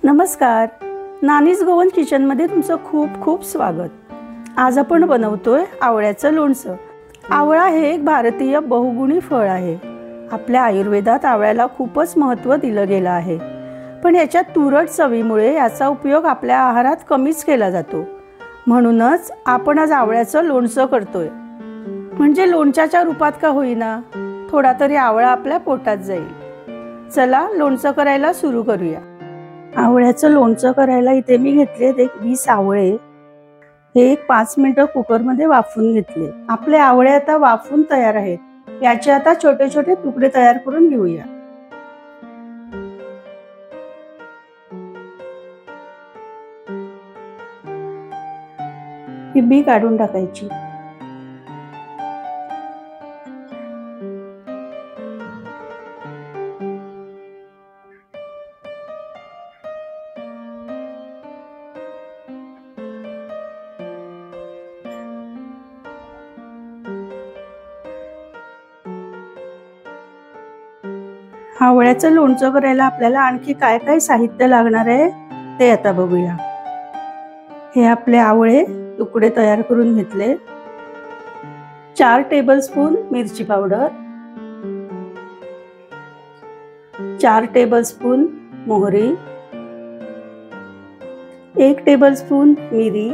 नमस्कार, nannies Goan किचनमध्ये तुमचं खूप खूप स्वागत. आज आपण बनवतोय आवळ्याचं लोणचं. आवळा हे एक भारतीय बहुगुणी फळ आहे. आपल्या आयुर्वेदात आवळ्याला खूपच महत्त्व दिलं गेलं आहे. पण याच्या तुरट चवीमुळे याचा उपयोग आपल्या आहारात कमीच केला जातो. म्हणूनच आपण आज आवळ्याचं लोणचं करतोय. म्हणजे लोणच्याच्या रूपात का होईना, थोडा तरी आवळा आपल्या पोटात जाईल. चला लोणचं करायला सुरू करूया. आवळ्याचं लोणचं करायला इथे मी घेतलेत एक 20 आवळे. हे एक 5 मिनिटं कुकरमध्ये वाफवून घेतले. आपले आवळे आता वाफवून तयार आहेत. याचे आता छोटे छोटे तुकडे तयार करून घेऊया. ही बी काढून टाकायची. आवळ्याचं लोणचं करायला आपल्याला आणखी काय काय साहित्य लागणार आहे ते आता बघूया. हे आपले आवळे तुकडे तयार करून घेतले. 4 टेबलस्पून मिरची पावडर, 4 टेबलस्पून मोहरी, 1 टेबलस्पून मिरी,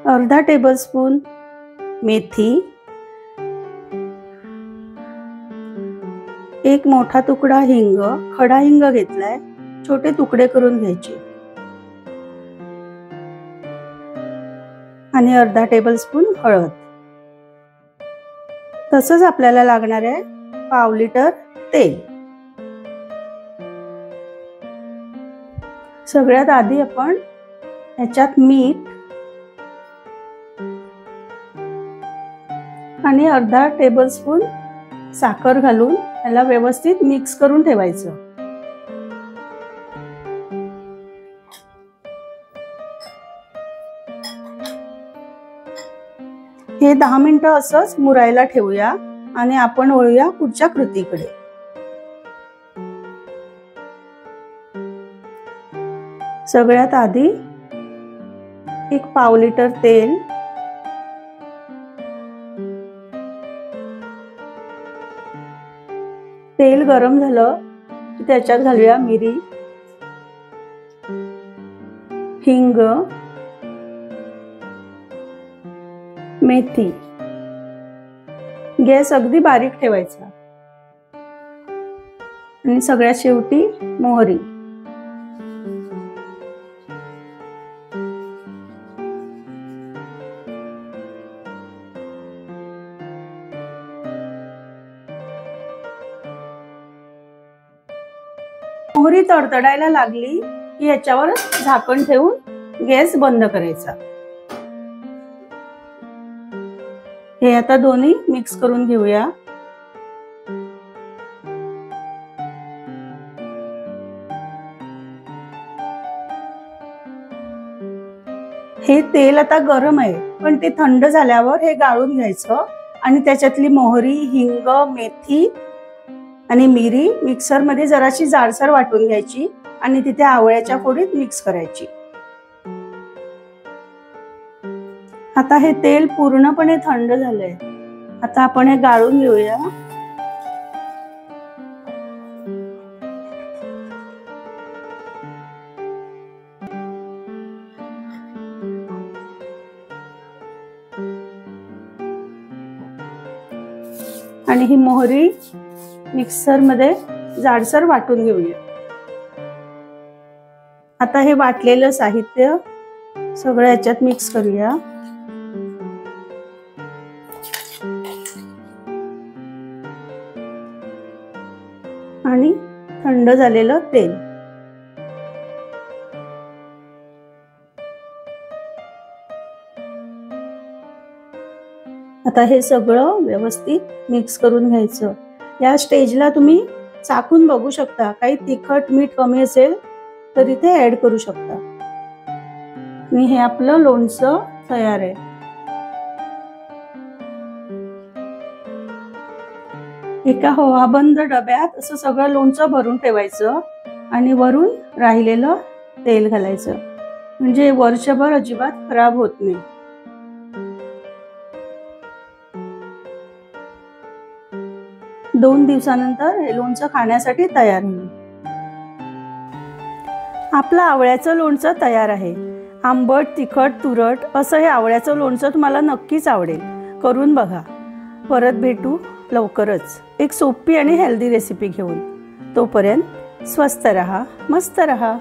अर्धा टेबलस्पून मेथी, एक मोठा तुकडा हिंग, खडा हिंग घेतलाय, छोटे तुकडे करून घ्यायचे, आणि अर्धा टेबलस्पून हळद. तसंच आपल्याला लागणार आहे पाव लिटर तेल. सगळ्यात आधी आपण याच्यात मीठ आणि अर्धा टेबलस्पून साखर घालून याला व्यवस्थित मिक्स करून ठेवायचं. हे 10 मिनिटं असंच मुरायला ठेवूया आणि आपण वळूया पुढच्या कृतीकडे. सगळ्यात आधी एक पाव लिटर तेल, तेल गरम झालं की त्याच्यात घालूया मिरी, हिंग, मेथी. गॅस अगदी बारीक ठेवायचा. आणि सगळ्यात शेवटी मोहरी. मोहरी तडतडायला लागली की याच्यावर झाकण ठेवून गॅस बंद करायचा. हे आता दोन्ही मिक्स करून घेऊया. हे तेल आता गरम आहे, पण ते थंड झाल्यावर हे गाळून घ्यायचं आणि त्याच्यातली मोहरी, हिंग, मेथी आणि मिरी मिक्सर मध्ये जराशी जाडसर वाटून घ्यायची आणि तिथे आवळ्याच्या फोडीत मिक्स करायची. आता हे तेल पूर्णपणे थंड झालंय. आता आपण हे गाळून घेऊया. आणि ही मोहरी मिक्सर मध्ये जाडसर वाटून घेऊया. आता हे वाटलेलं साहित्य सगळं याच्यात मिक्स करूया. आणि थंड झालेलं तेल. आता हे सगळं व्यवस्थित मिक्स करून घ्यायचं. या स्टेजला तुम्ही चाखून बघू शकता. काही तिखट मीठ कमी असेल तर इथे ऍड करू शकता. आणि हे आपलं लोणचं तयार आहे. एका हवाबंद डब्यात असं सगळं लोणचं भरून ठेवायचं आणि वरून राहिलेलं तेल घालायचं, म्हणजे वर्षभर अजिबात खराब होत नाही। दोन दिवसानंतर हे लोणचं खाण्यासाठी तयार होईल। आपलं आवळ्याचं लोणचं तयार आहे। आंबट, तिखट, तुरट असं हे आवळ्याचं लोणचं तुम्हाला नक्कीच आवडेल। करून बघा। परत भेटू लवकरच एक सोपी आणि हेल्दी रेसिपी घेऊन। तोपर्यंत स्वस्त रहा, मस्त रहा।